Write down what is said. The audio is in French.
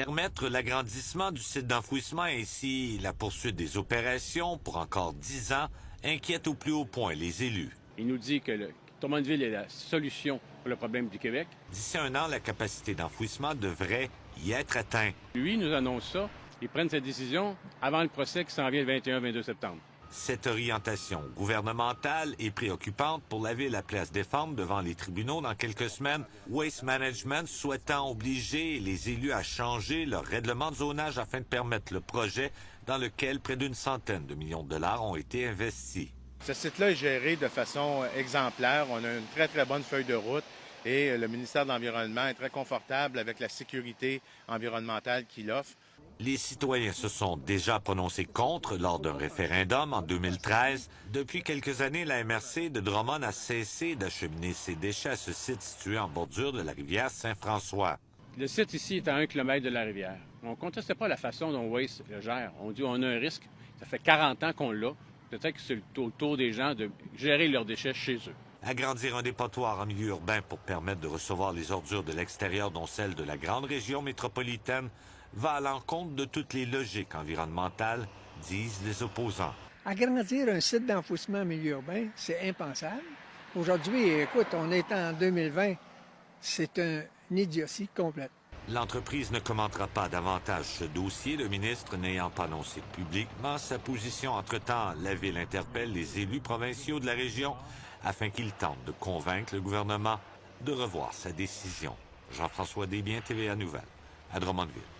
Permettre l'agrandissement du site d'enfouissement et ainsi la poursuite des opérations pour encore 10 ans inquiète au plus haut point les élus. Il nous dit que Drummondville est la solution pour le problème du Québec. D'ici un an, la capacité d'enfouissement devrait y être atteinte. Lui, il nous annonce ça. Ils prennent cette décision avant le procès qui s'en vient le 21-22 septembre. Cette orientation gouvernementale est préoccupante pour la Ville appelée à se défendre devant les tribunaux dans quelques semaines. Waste Management souhaitant obliger les élus à changer leur règlement de zonage afin de permettre le projet dans lequel près d'une centaine de millions de dollars ont été investis. Ce site-là est géré de façon exemplaire. On a une très, très bonne feuille de route et le ministère de l'Environnement est très confortable avec la sécurité environnementale qu'il offre. Les citoyens se sont déjà prononcés contre lors d'un référendum en 2013. Depuis quelques années, la MRC de Drummond a cessé d'acheminer ses déchets à ce site situé en bordure de la rivière Saint-François. Le site ici est à 1 km de la rivière. On ne contestait pas la façon dont Waste le gère. On dit qu'on a un risque. Ça fait 40 ans qu'on l'a. Peut-être que c'est au tour des gens de gérer leurs déchets chez eux. Agrandir un dépotoir en milieu urbain pour permettre de recevoir les ordures de l'extérieur, dont celles de la grande région métropolitaine, va à l'encontre de toutes les logiques environnementales, disent les opposants. Agrandir un site d'enfouissement en milieu urbain, c'est impensable. Aujourd'hui, écoute, on est en 2020, c'est une idiotie complète. L'entreprise ne commentera pas davantage ce dossier, le ministre n'ayant pas annoncé publiquement sa position. Entre-temps, la Ville interpelle les élus provinciaux de la région afin qu'ils tentent de convaincre le gouvernement de revoir sa décision. Jean-François Desbiens, TVA Nouvelles, à Drummondville.